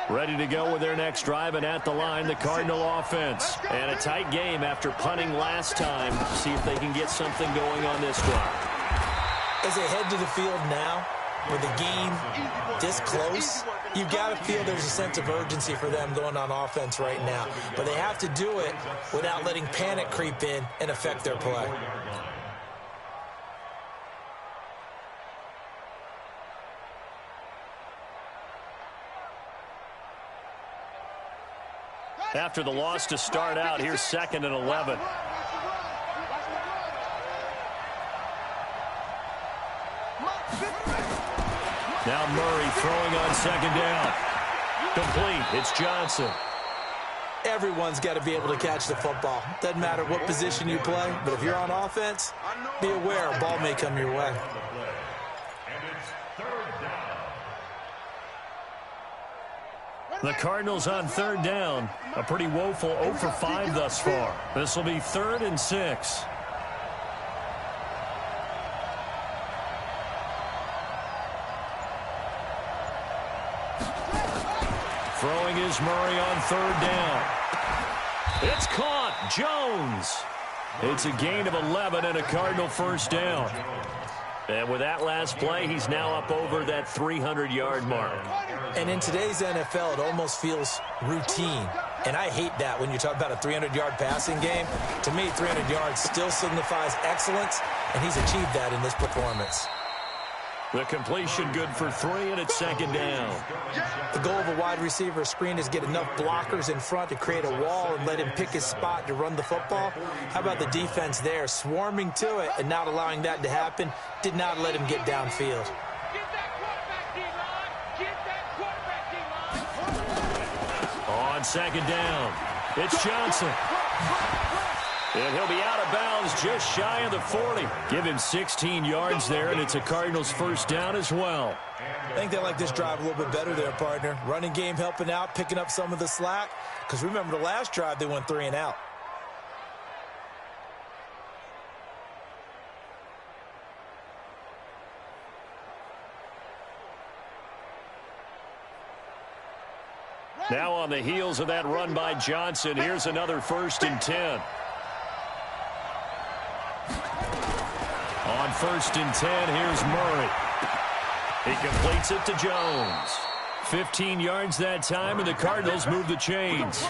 Speaker 1: Ready to go with their next drive, and at the line, the Cardinal offense. And a tight game after punting last time. See if they can get something going on this drive.
Speaker 2: As they head to the field now, with the game this close, you've got to feel there's a sense of urgency for them going on offense right now. But they have to do it without letting panic creep in and affect their play.
Speaker 1: After the loss to start out, here's 2nd and 11. Now Murray throwing on 2nd down. Complete. It's Johnson.
Speaker 2: Everyone's got to be able to catch the football. Doesn't matter what position you play, but if you're on offense, be aware a ball may come your way.
Speaker 1: The Cardinals on third down. A pretty woeful 0 for 5 thus far. This will be 3rd and 6. Throwing is Murray on 3rd down. It's caught. Jones. It's a gain of 11 and a Cardinal first down. And with that last play, he's now up over that 300-yard mark.
Speaker 2: And in today's NFL, it almost feels routine. And I hate that when you talk about a 300-yard passing game. To me, 300 yards still signifies excellence, and he's achieved that in this performance.
Speaker 1: The completion good for 3, and it's 2nd down.
Speaker 2: The goal of a wide receiver screen is get enough blockers in front to create a wall and let him pick his spot to run the football. How about the defense there, swarming to it and not allowing that to happen? Did not let him get downfield.
Speaker 1: On 2nd down, it's Johnson. And he'll be out of bounds just shy of the 40. Give him 16 yards there, and it's a Cardinals first down as well.
Speaker 2: I think they like this drive a little bit better there, partner. Running game helping out, picking up some of the slack. Because remember the last drive, they went 3 and out.
Speaker 1: Now on the heels of that run by Johnson, here's another 1st and 10. On 1st and 10, here's Murray. He completes it to Jones. 15 yards that time, and the Cardinals move the chains.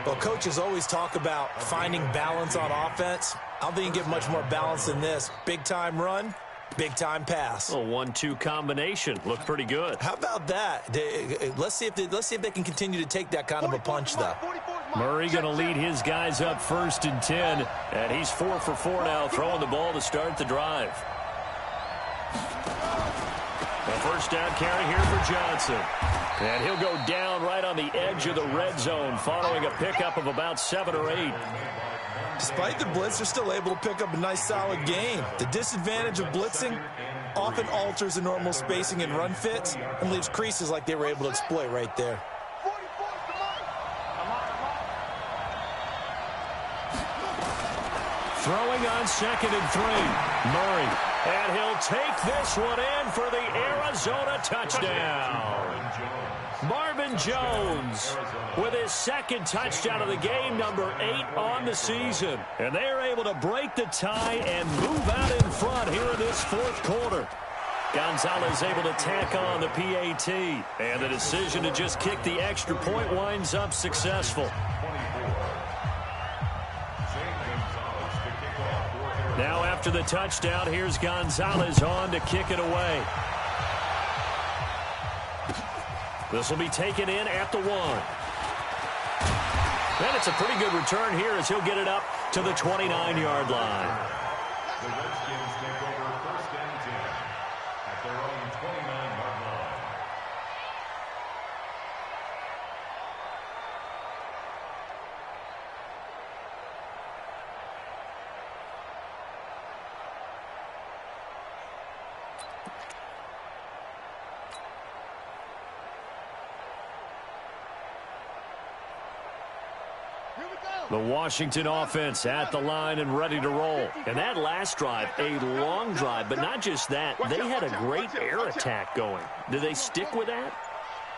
Speaker 2: Well, coaches always talk about finding balance on offense. I don't think you get much more balance than this. Big-time run, big-time pass.
Speaker 1: A 1-2 combination. Looked pretty good.
Speaker 2: How about that? Let's see if they can continue to take that kind of a punch, though.
Speaker 1: Murray going to lead his guys up 1st and 10, and he's 4 for 4 now, throwing the ball to start the drive. A first down carry here for Johnson. And he'll go down right on the edge of the red zone following a pickup of about 7 or 8.
Speaker 2: Despite the blitz, they're still able to pick up a nice, solid gain. The disadvantage of blitzing often alters the normal spacing and run fits and leaves creases like they were able to exploit right there.
Speaker 1: Throwing on 2nd and 3. Murray. And he'll take this one in for the Arizona touchdown. Marvin Jones with his 2nd touchdown of the game, number 8 on the season. And they're able to break the tie and move out in front here in this 4th quarter. Gonzalez able to tack on the PAT. And the decision to just kick the extra point winds up successful. Now after the touchdown, here's Gonzalez on to kick it away. This will be taken in at the 1. And it's a pretty good return here as he'll get it up to the 29-yard line.
Speaker 4: The Redskins take over 1st and 10 at their own 29-yard line.
Speaker 1: The Washington offense at the line and ready to roll. And that last drive, a long drive, but not just that. They had a great air attack going. Do they stick with that?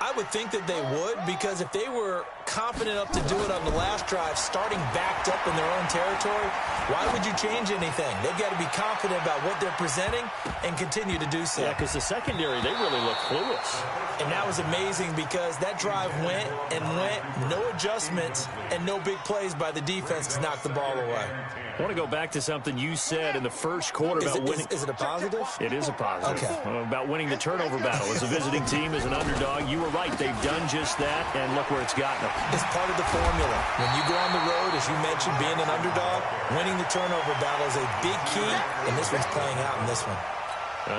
Speaker 2: I would think that they would, because if they were confident enough to do it on the last drive, starting backed up in their own territory, why would you change anything? They've got to be confident about what they're presenting and continue to do so.
Speaker 1: Yeah, because the secondary, they really look clueless.
Speaker 2: And that was amazing because that drive went and went, no adjustments, and no big plays by the defense to knock the ball away.
Speaker 1: I want to go back to something you said in the first quarter about winning.
Speaker 2: Is it a positive?
Speaker 1: It is a positive.
Speaker 2: Okay.
Speaker 1: About winning the turnover battle. As a visiting team, as an underdog, you were right. They've done just that, and look where it's gotten them.
Speaker 2: It's part of the formula. When you go on the road, as you mentioned, being an underdog, winning the turnover battle is a big key, and this one's playing out in this one.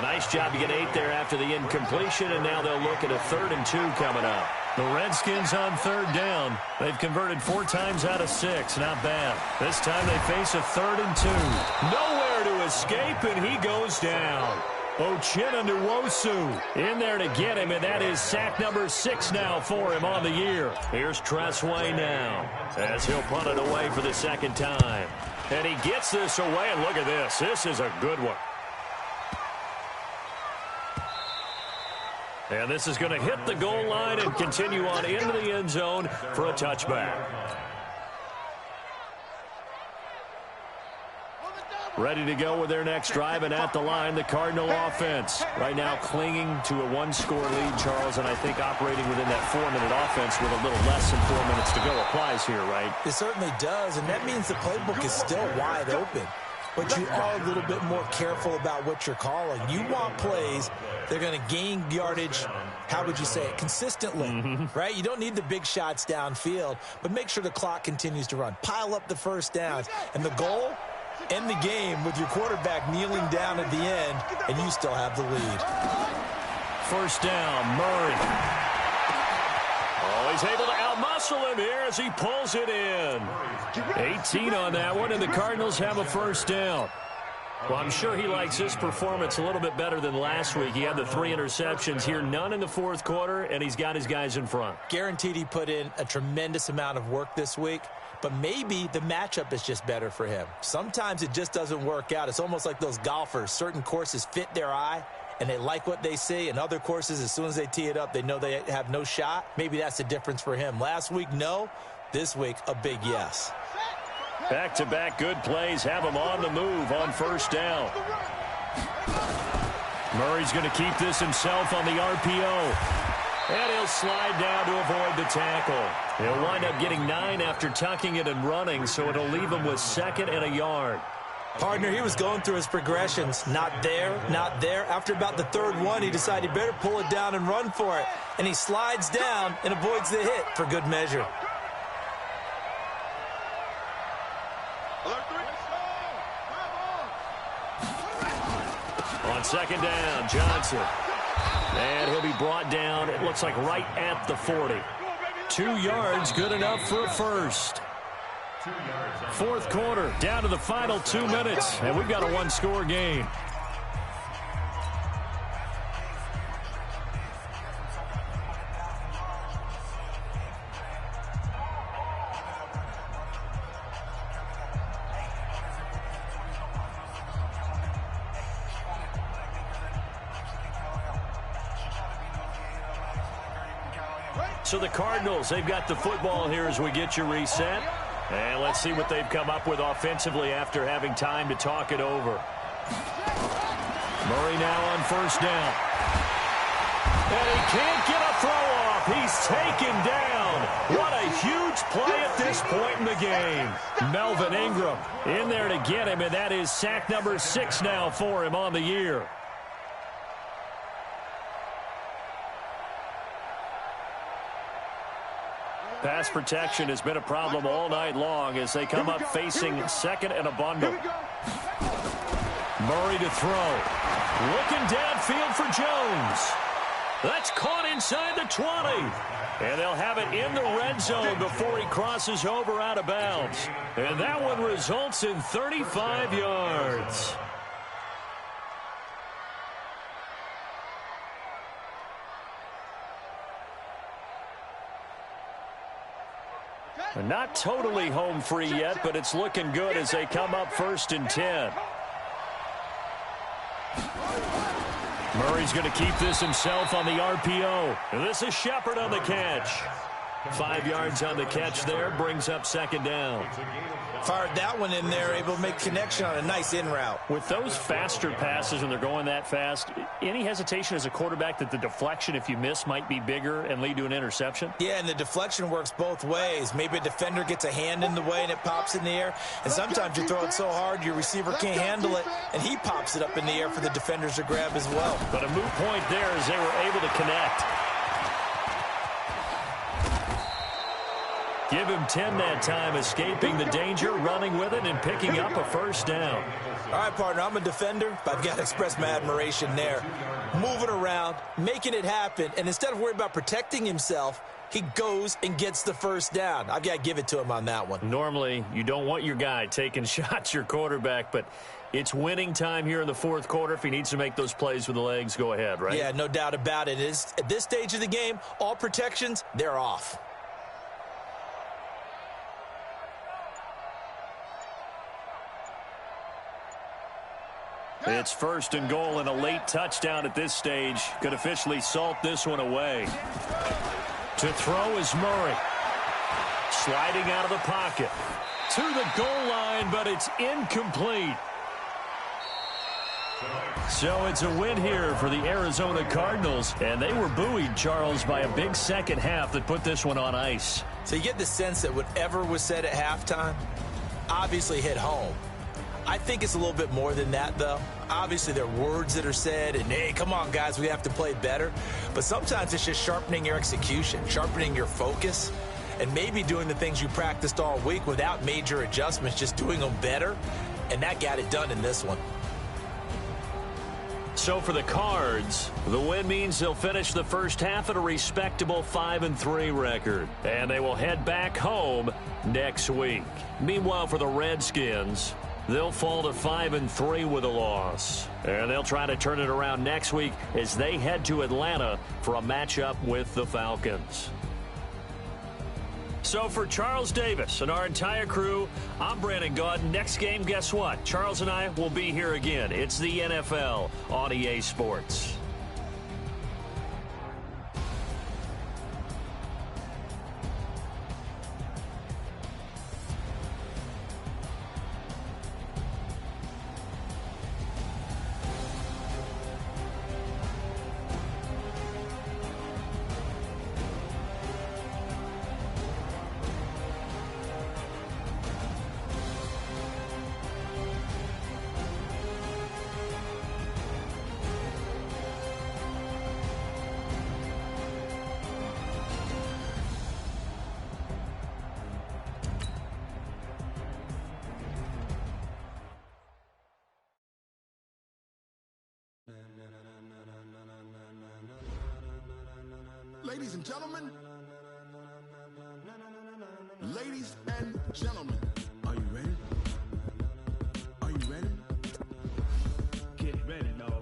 Speaker 1: A nice job to get 8 there after the incompletion, and now they'll look at a 3rd and 2 coming up. The Redskins on third down. They've converted 4 times out of 6. Not bad. This time they face a 3rd and 2. Nowhere to escape, and he goes down. Uchenna in there to get him, and that is sack number 6 now for him on the year. Here's Tressway now as he'll punt it away for the 2nd time. And he gets this away, and look at this. This is a good one. And this is going to hit the goal line and continue on into the end zone for a touchback. Ready to go with their next drive, and at the line, the Cardinal offense. Right now clinging to a 1-score lead, Charles, and I think operating within that 4-minute offense with a little less than 4 minutes to go applies here, right?
Speaker 2: It certainly does, and that means the playbook is still wide open. But you are a little bit more careful about what you're calling. You want plays they're going to gain yardage, how would you say it, consistently, right? You don't need the big shots downfield, but make sure the clock continues to run. Pile up the first downs. And the goal, end the game with your quarterback kneeling down at the end, and you still have the lead.
Speaker 1: First down, Murray. Oh, he's able to outmuscle him here as he pulls it in. 18 on that one, and the Cardinals have a first down. Well, I'm sure he likes his performance a little bit better than last week. He had the 3 interceptions here, none in the 4th quarter, and he's got his guys in front.
Speaker 2: Guaranteed he put in a tremendous amount of work this week, but maybe the matchup is just better for him. Sometimes it just doesn't work out. It's almost like those golfers. Certain courses fit their eye, and they like what they see, and other courses, as soon as they tee it up, they know they have no shot. Maybe that's the difference for him. Last week, no. This week, a big yes.
Speaker 1: Back-to-back good plays have him on the move on first down. Murray's going to keep this himself on the RPO. And he'll slide down to avoid the tackle. He'll wind up getting 9 after tucking it and running, so it'll leave him with 2nd and a yard.
Speaker 2: Partner, he was going through his progressions. Not there, not there. After about the 3rd one, he decided he better pull it down and run for it. And he slides down and avoids the hit for good measure.
Speaker 1: On 2nd down, Johnson. And he'll be brought down, it looks like right at the 40. 2 yards, good enough for a first. 4th quarter, down to the final 2 minutes, and we've got a 1-score game. So the Cardinals, they've got the football here as we get you reset. And let's see what they've come up with offensively after having time to talk it over. Murray now on first down. And he can't get a throw off. He's taken down. What a huge play at this point in the game. Melvin Ingram in there to get him, and that is sack number 6 now for him on the year. Pass protection has been a problem all night long as they come up facing 2nd and a bundle. Murray to throw. Looking downfield for Jones. That's caught inside the 20. And they'll have it in the red zone before he crosses over out of bounds. And that one results in 35 yards. Not totally home free yet, but it's looking good as they come up 1st and 10. Murray's going to keep this himself on the RPO. And this is Shepard on the catch. 5 yards on the catch there, brings up 2nd down.
Speaker 2: Fired that one in there, able to make connection on a nice in route.
Speaker 1: With those faster passes when they're going that fast, any hesitation as a quarterback that the deflection, if you miss, might be bigger and lead to an interception?
Speaker 2: Yeah, and the deflection works both ways. Maybe a defender gets a hand in the way and it pops in the air. And sometimes you throw it so hard your receiver can't handle it, and he pops it up in the air for the defenders to grab as well.
Speaker 1: But a moot point there as they were able to connect. Give him 10 that time, escaping the danger, running with it, and picking up a first down.
Speaker 2: All right, partner, I'm a defender, but I've got to express my admiration there. Moving around, making it happen, and instead of worrying about protecting himself, he goes and gets the first down. I've got to give it to him on that one.
Speaker 1: Normally, you don't want your guy taking shots, your quarterback, but it's winning time here in the fourth quarter. If he needs to make those plays with the legs, go ahead, right?
Speaker 2: Yeah, no doubt about it. At this stage of the game, all protections, they're off.
Speaker 1: It's first and goal and a late touchdown at this stage. Could officially salt this one away. To throw is Murray. Sliding out of the pocket. To the goal line, but it's incomplete. So it's a win here for the Arizona Cardinals. And they were buoyed, Charles, by a big second half that put this one on ice.
Speaker 2: So you get the sense that whatever was said at halftime obviously hit home. I think it's a little bit more than that, though. Obviously, there are words that are said, and, hey, come on, guys, we have to play better. But sometimes it's just sharpening your execution, sharpening your focus, and maybe doing the things you practiced all week without major adjustments, just doing them better. And that got it done in this one.
Speaker 1: So for the Cards, the win means they'll finish the first half at a respectable 5-3 record. And they will head back home next week. Meanwhile, for the Redskins, they'll fall to 5-3 with a loss. And they'll try to turn it around next week as they head to Atlanta for a matchup with the Falcons. So for Charles Davis and our entire crew, I'm Brandon Gaudin. Next game, guess what? Charles and I will be here again. It's the NFL on EA Sports.
Speaker 6: Ladies and gentlemen, are you ready? Are you ready? Get ready, dog.